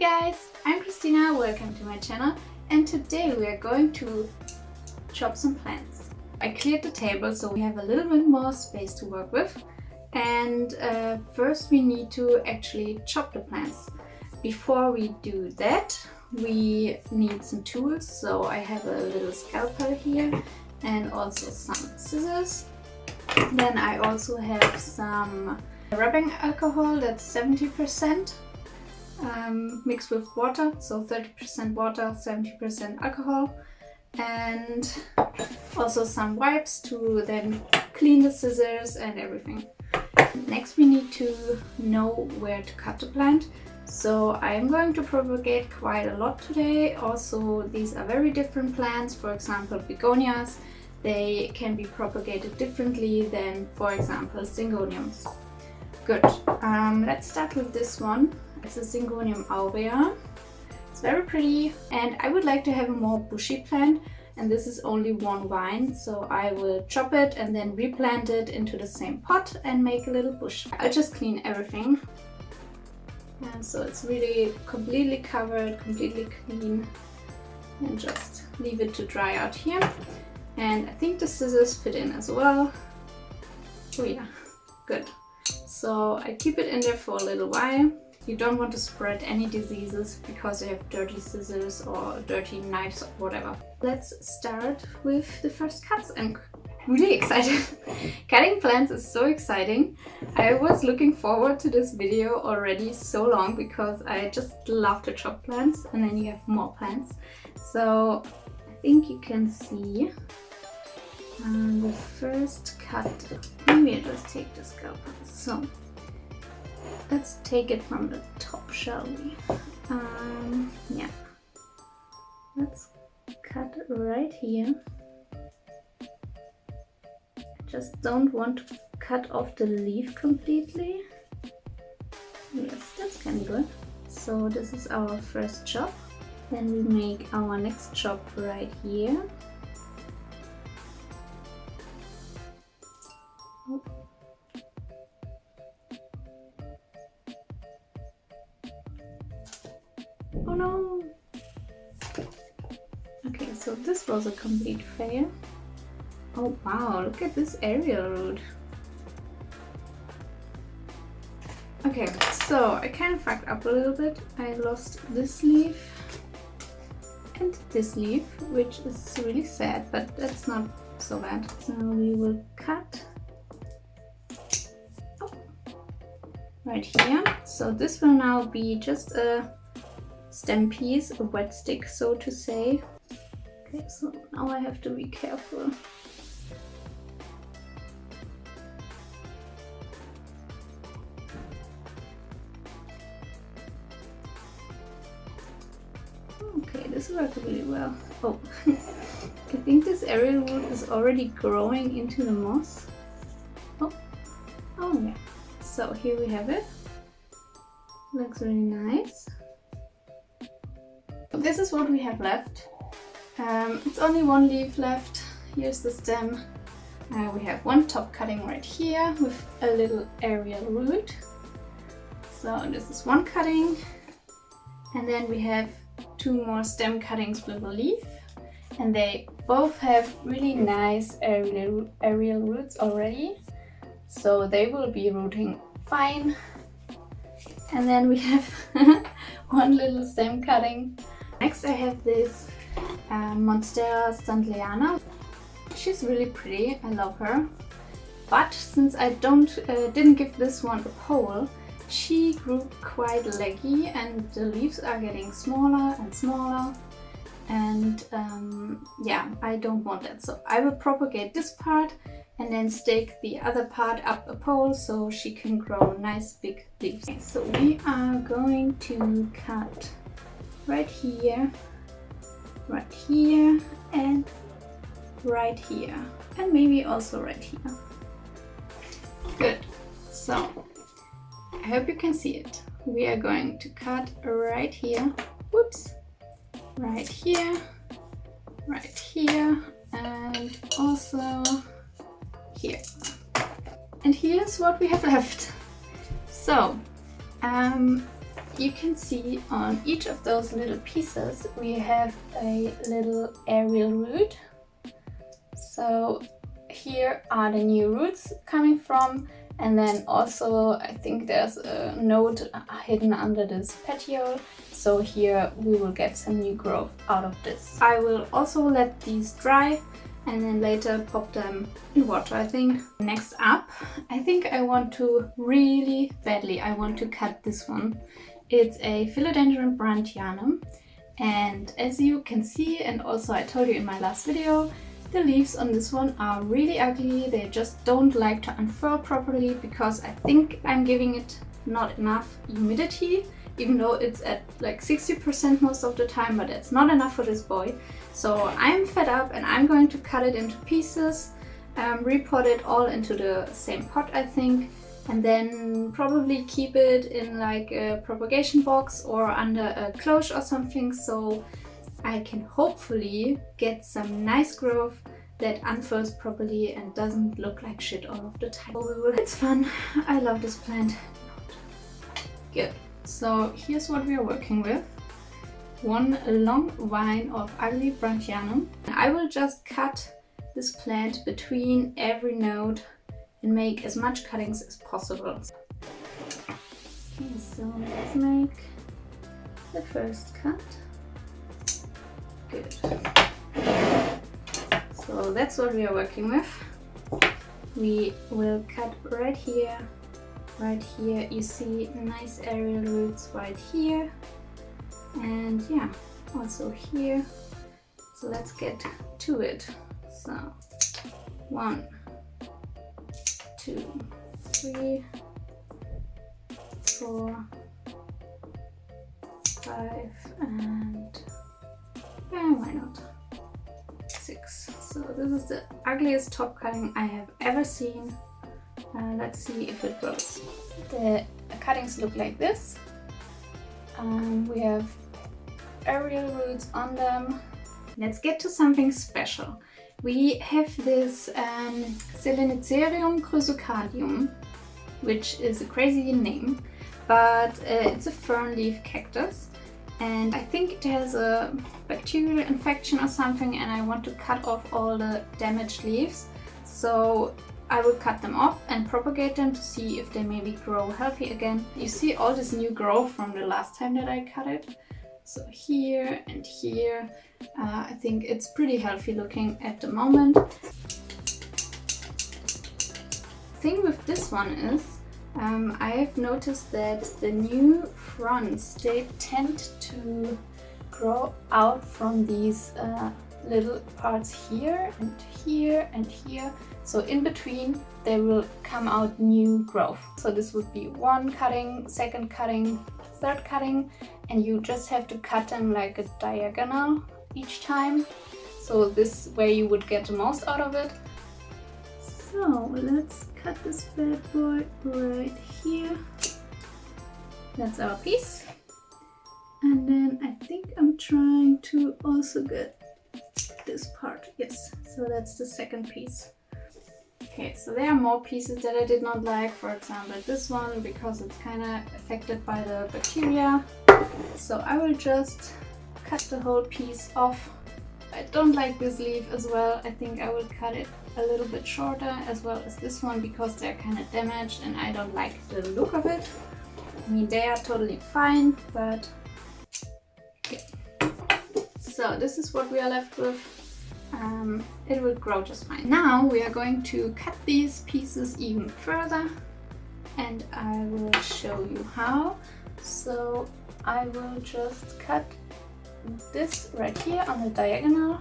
guys, I'm Christina, welcome to my channel, and today we are going to chop some plants. I cleared the table so we have a little bit more space to work with, and first we need to actually chop the plants. Before we do that we need some tools, so I have a little scalpel here and also some scissors. Then I also have some rubbing alcohol, that's 70%. Mixed with water, so 30% water, 70% alcohol, and also some wipes to then clean the scissors and everything. Next we need to know where to cut the plant, so I'm going to propagate quite a lot today. Also, these are very different plants. For example, begonias, they can be propagated differently than, for example, syngoniums. Good, let's start with this one. It's a Syngonium aurea. It's very pretty, and I would like to have a more bushy plant, and this is only one vine, so I will chop it and then replant it into the same pot and make a little bush. I'll just clean everything, and so it's really completely covered, completely clean, and just leave it to dry out here. And I think the scissors fit in as well. Oh yeah, good. So I keep it in there for a little while. You don't want to spread any diseases because you have dirty scissors or dirty knives or whatever. Let's start with the first cuts. I'm really excited. Cutting plants is so exciting. I was looking forward to this video already so long because I just love to chop plants, and then you have more plants. So I think you can see the first cut. Maybe I'll just take the scalpel. So let's take it from the top, shall we? Yeah. Let's cut right here. I just don't want to cut off the leaf completely. Yes, that's kind of good. So this is our first chop. Then we make our next chop right here. Oh no! Okay, so this was a complete fail. Oh wow, look at this aerial root. Okay, so I kind of fucked up a little bit. I lost this leaf and this leaf, which is really sad, but that's not so bad. So we will cut right here. So this will now be just a stem piece, a wet stick, so to say. Okay, so now I have to be careful. Okay, this worked really well. Oh, I think this aerial root is already growing into the moss. Oh yeah. So here we have it. Looks really nice. This is what we have left. It's only one leaf left. Here's the stem. We have one top cutting right here with a little aerial root. So this is one cutting, and then we have two more stem cuttings with a leaf, and they both have really nice aerial roots already, so they will be rooting fine. And then we have one little stem cutting. Next I have this Monstera standleana. She's really pretty, I love her. But since I didn't give this one a pole, she grew quite leggy and the leaves are getting smaller and smaller. And yeah, I don't want that. So I will propagate this part and then stake the other part up a pole so she can grow nice big leaves. Okay, so we are going to cut right here, and right here, and maybe also right here. Good. So I hope you can see it. We are going to cut right here. Whoops. Right here, and also here. And here's what we have left. So you can see on each of those little pieces we have a little aerial root. So here are the new roots coming from, and then also I think there's a node hidden under this petiole, so here we will get some new growth out of this. I will also let these dry and then later pop them in water, I think. Next up, I think I want to really badly, I want to cut this one. It's a Philodendron branchianum, and as you can see, and also I told you in my last video, the leaves on this one are really ugly. They just don't like to unfurl properly because I think I'm giving it not enough humidity, even though it's at like 60% most of the time, but it's not enough for this boy. So I'm fed up and I'm going to cut it into pieces, repot it all into the same pot, I think, and then probably keep it in like a propagation box or under a cloche or something, so I can hopefully get some nice growth that unfurls properly and doesn't look like shit all of the time. It's fun. I love this plant. Good. So here's what we are working with. One long vine of ugly branchianum. I will just cut this plant between every node and make as much cuttings as possible. Okay, so let's make the first cut. Good. So that's what we are working with. We will cut right here. Right here you see nice aerial roots right here, and yeah, also here. So let's get to it. So 1, 2, 3, 4, 5, and yeah, why not 6. So this is the ugliest top cutting I have ever seen. Let's see if it grows. The cuttings look like this. We have aerial roots on them. Let's get to something special. We have this Selenicerium chrysocadium, which is a crazy name, but it's a fernleaf cactus, and I think it has a bacterial infection or something, and I want to cut off all the damaged leaves. So I will cut them off and propagate them to see if they maybe grow healthy again. You see all this new growth from the last time that I cut it. So here and here, I think it's pretty healthy looking at the moment. The thing with this one is, I have noticed that the new fronds, they tend to grow out from these little parts here and here and here. So in between there will come out new growth. So this would be one cutting, second cutting, third cutting, and you just have to cut them like a diagonal each time. So this way you would get the most out of it. So let's cut this bad boy right here. That's our piece. And then I think I'm trying to also get this part. Yes, so that's the second piece. Okay, so there are more pieces that I did not like. For example, this one, because it's kind of affected by the bacteria. So I will just cut the whole piece off. I don't like this leaf as well. I think I will cut it a little bit shorter, as well as this one, because they're kind of damaged and I don't like the look of it. I mean, they are totally fine, but okay. So this is what we are left with. It will grow just fine. Now we are going to cut these pieces even further, and I will show you how. So I will just cut this right here on the diagonal,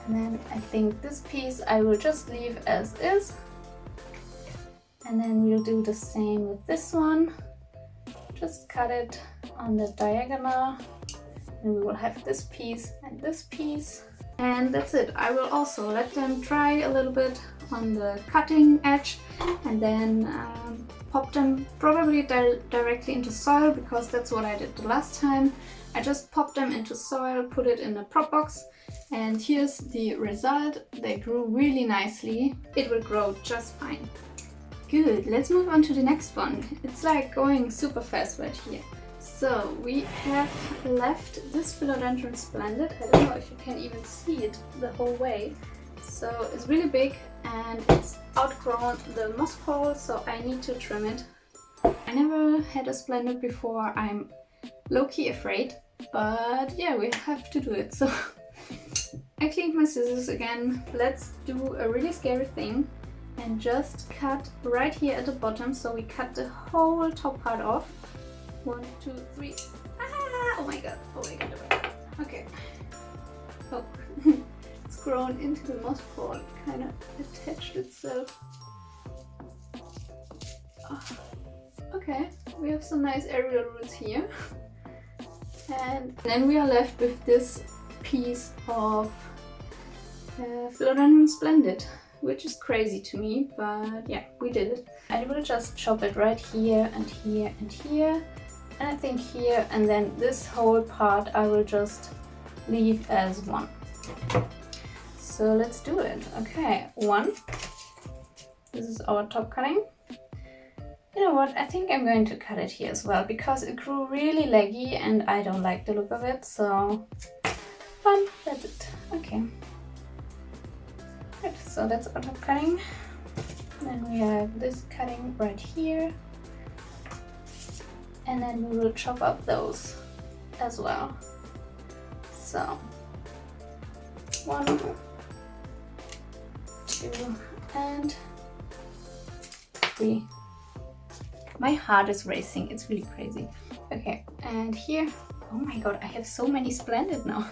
and then I think this piece I will just leave as is, and then we'll do the same with this one. Just cut it on the diagonal, and we will have this piece and this piece. And that's it. I will also let them dry a little bit on the cutting edge, and then pop them probably directly into soil, because that's what I did the last time. I just popped them into soil, put it in a prop box, and here's the result. They grew really nicely. It will grow just fine. Good, let's move on to the next one. It's like going super fast right here. So we have left this Philodendron splendid. I don't know if you can even see it the whole way. So it's really big and it's outgrown the moss pole, so I need to trim it. I never had a splendid before. I'm low-key afraid, but yeah, we have to do it. So I cleaned my scissors again. Let's do a really scary thing and just cut right here at the bottom. So we cut the whole top part off. 1, 2, 3. Ah! Oh my god, oh my god, oh my god. Okay. Oh, it's grown into the moss pole. It kind of attached itself. Oh. Okay, we have some nice aerial roots here. And then we are left with this piece of Philodendron splendid, which is crazy to me, but yeah, we did it. I will just chop it right here and here and here, and I think here, and then this whole part I will just leave as one. So let's do it. Okay, 1. This is our top cutting. You know what, I think I'm going to cut it here as well, because it grew really leggy and I don't like the look of it, so that's it. Okay. Right, so that's our top cutting. Then we have this cutting right here. And then we will chop up those as well. So 1, 2, and 3. My heart is racing, it's really crazy. Okay, and here, oh my god, I have so many splendid now.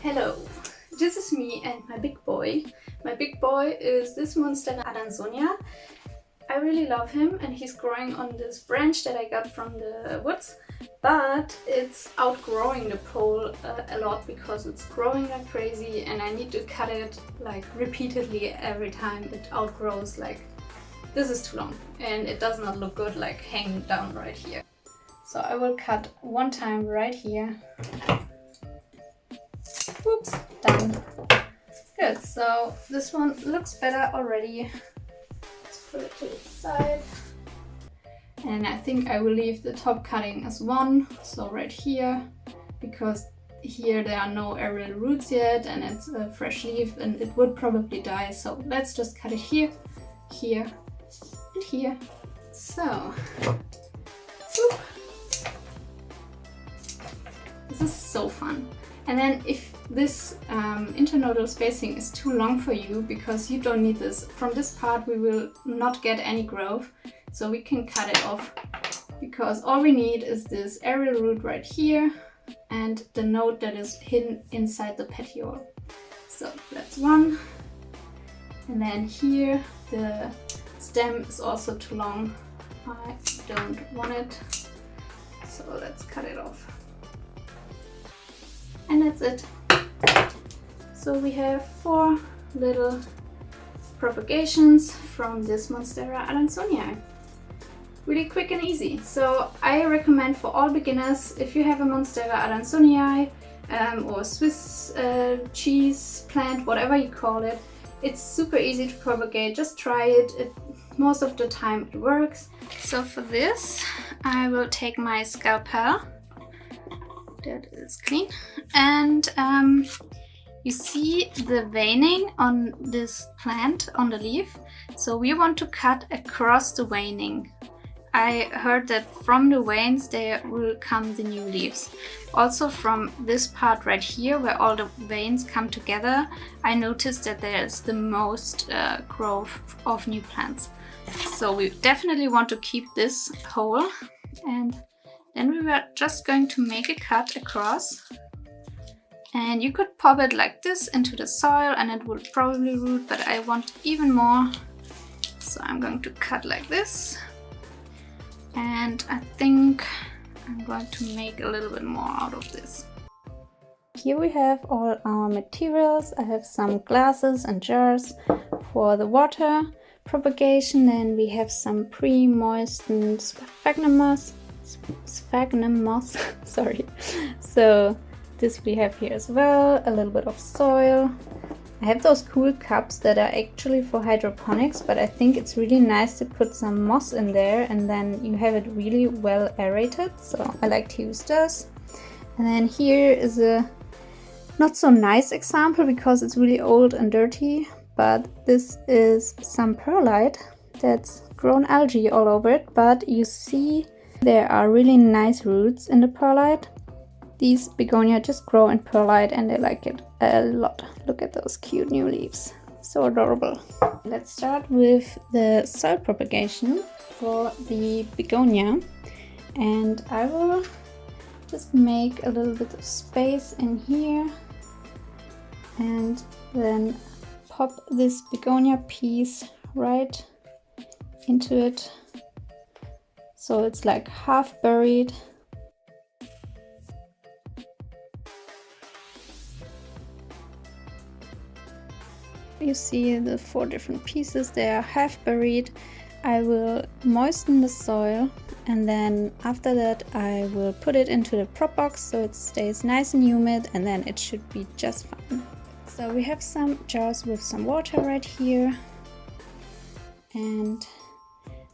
Hello, this is me and my big boy. My big boy is this Monstera Adansonia. I really love him and he's growing on this branch that I got from the woods, but it's outgrowing the pole a lot because it's growing like crazy and I need to cut it like repeatedly every time it outgrows. Like, this is too long and it does not look good like hanging down right here. So I will cut one time right here. Whoops, done. Good, so this one looks better already. Let's put it to the side. And I think I will leave the top cutting as 1, so right here, because here there are no aerial roots yet and it's a fresh leaf and it would probably die. So let's just cut it here, here, and here. So, whoop. This is so fun. And then if this internodal spacing is too long for you, because you don't need this, from this part we will not get any growth, so we can cut it off, because all we need is this aerial root right here and the node that is hidden inside the petiole. So that's 1. And then here the stem is also too long. I don't want it, so let's cut it off. And that's it. So we have 4 little propagations from this Monstera Adansonia. Really quick and easy. So I recommend for all beginners, if you have a Monstera Adansonii or Swiss cheese plant, whatever you call it, it's super easy to propagate. Just try it. Most of the time it works. So for this, I will take my scalpel. That is clean. And you see the veining on this plant, on the leaf. So we want to cut across the veining. I heard that from the veins there will come the new leaves. Also from this part right here, where all the veins come together, I noticed that there's the most growth of new plants. So we definitely want to keep this whole. And then we were just going to make a cut across. And you could pop it like this into the soil and it will probably root, but I want even more. So I'm going to cut like this. And I think I'm going to make a little bit more out of this. Here we have all our materials. I have some glasses and jars for the water propagation, and we have some pre-moistened sphagnum moss. Sorry. So this we have here as well, a little bit of soil, I have those cool cups that are actually for hydroponics, but I think it's really nice to put some moss in there and then you have it really well aerated, so I like to use those. And then here is a not so nice example because it's really old and dirty, but this is some perlite that's grown algae all over it, but you see there are really nice roots in the perlite. These begonia just grow in perlite and I like it a lot. Look at those cute new leaves. So adorable. Let's start with the soil propagation for the begonia. And I will just make a little bit of space in here and then pop this begonia piece right into it. So it's like half buried. You see the 4 different pieces, they are half buried. I will moisten the soil and then after that I will put it into the prop box so it stays nice and humid and then it should be just fine. So we have some jars with some water right here. And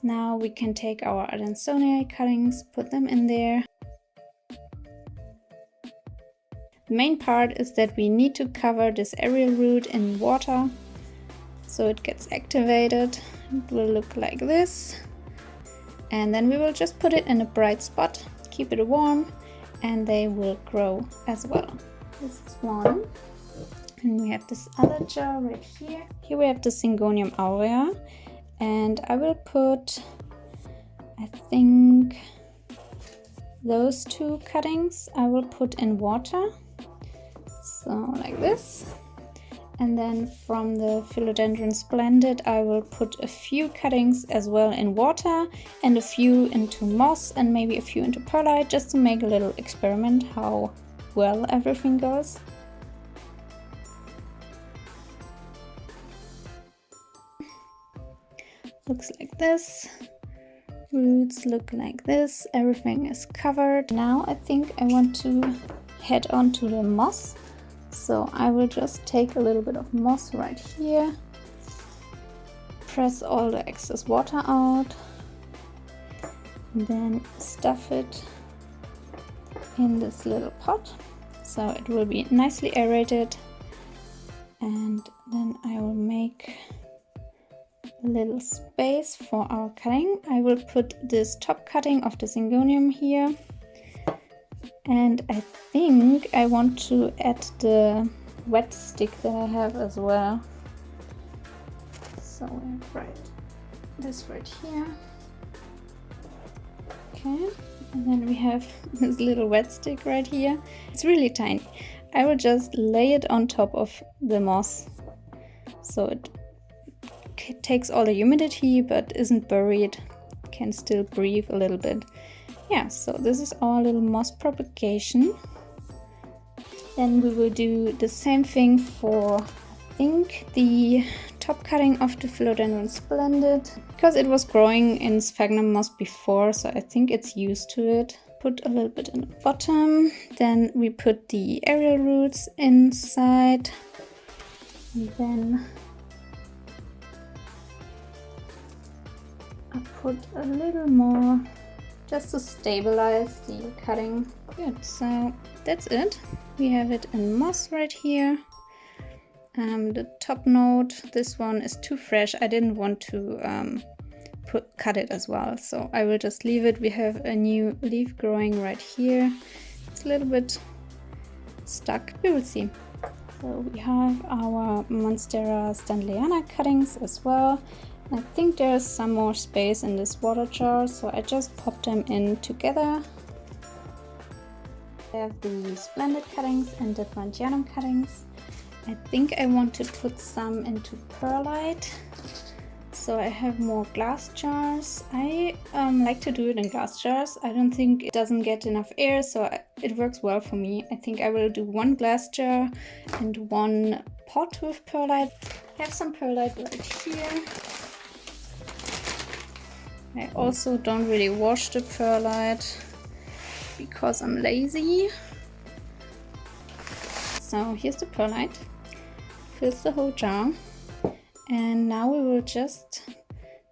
now we can take our Adansonii cuttings, put them in there. The main part is that we need to cover this aerial root in water so it gets activated. It will look like this. And then we will just put it in a bright spot, keep it warm, and they will grow as well. This is one. And we have this other jar right here. Here we have the Syngonium aurea. And I will put, I think, those 2 cuttings I will put in water. So like this. And then from the Philodendron splendid I will put a few cuttings as well in water and a few into moss and maybe a few into perlite just to make a little experiment how well everything goes. Looks like this. Roots look like this. Everything is covered. Now I think I want to head on to the moss. So I will just take a little bit of moss right here, press all the excess water out, and then stuff it in this little pot so it will be nicely aerated. And then I will make a little space for our cutting. I will put this top cutting of the Syngonium here. And I think I want to add the wet stick that I have as well. So we have this right here. Okay, and then we have this little wet stick right here. It's really tiny. I will just lay it on top of the moss so it takes all the humidity but isn't buried, can still breathe a little bit. Yeah, so this is our little moss propagation. Then we will do the same thing for, I think, the top cutting of the Philodendron splendid, because it was growing in sphagnum moss before, so I think it's used to it. Put a little bit in the bottom. Then we put the aerial roots inside. And then I put a little more just to stabilize the cutting. Good, so that's it. We have it in moss right here. The top note, this one is too fresh. I didn't want to cut it as well, so I will just leave it. We have a new leaf growing right here. It's a little bit stuck, we will see. So we have our Monstera stanleyana cuttings as well. I think there's some more space in this water jar, so I just popped them in together. I have the splendid cuttings and the Differentianum cuttings. I think I want to put some into perlite, so I have more glass jars. I like to do it in glass jars. I don't think it doesn't get enough air, so it works well for me. I think I will do 1 glass jar and 1 pot with perlite. I have some perlite right here. I also don't really wash the perlite because I'm lazy. So here's the perlite. fills the whole jar. And now we will just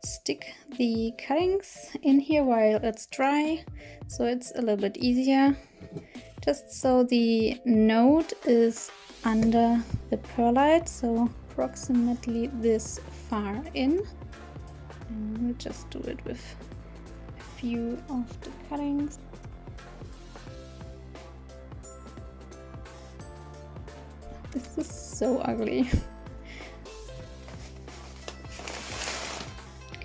stick the cuttings in here while it's dry, so it's a little bit easier. Just so the node is under the perlite, so approximately this far in. And we'll just do it with a few of the cuttings. This is so ugly.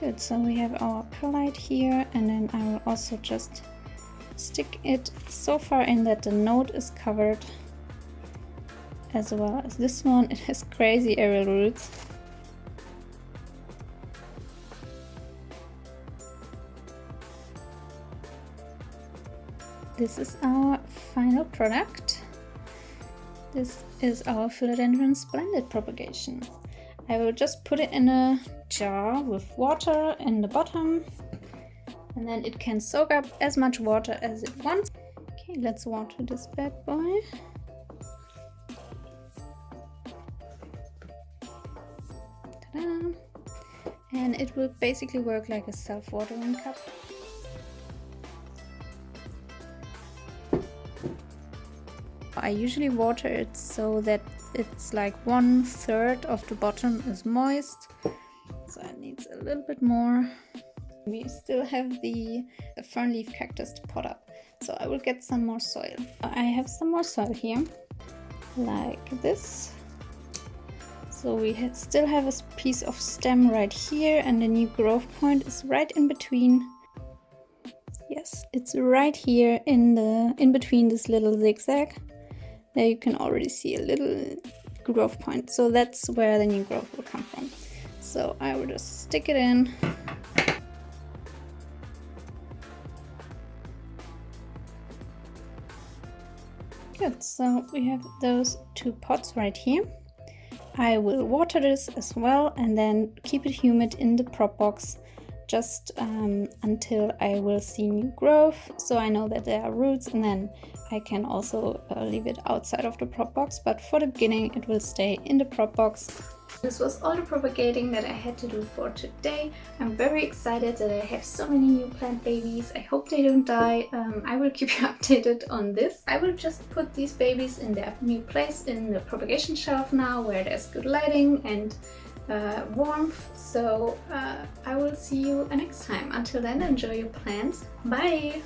Good, so we have our perlite here, and then I will also just stick it so far in that the node is covered, as well as this one. It has crazy aerial roots. This is our final product. This is our Philodendron blended propagation. I will just put it in a jar with water in the bottom, and then it can soak up as much water as it wants. Okay, let's water this bad boy. Ta-da! And it will basically work like a self-watering cup. I usually water it so that it's like 1/3 of the bottom is moist, so it needs a little bit more. We still have the Fernleaf cactus to pot up, so I will get some more soil. I have some more soil here, like this. So we still have a piece of stem right here, and the new growth point is right in between. Yes, it's right here in between this little zigzag. There you can already see a little growth point, so that's where the new growth will come from. So I will just stick it in. Good, so we have those two pots right here. I will water this as well and then keep it humid in the prop box just until I will see new growth, so I know that there are roots, and then I can also leave it outside of the prop box, but for the beginning it will stay in the prop box. This was all the propagating that I had to do for today. I'm very excited that I have so many new plant babies. I hope they don't die. I will keep you updated on this. I will just put these babies in their new place in the propagation shelf now, where there's good lighting and warmth. So I will see you next time. Until then, enjoy your plants. Bye!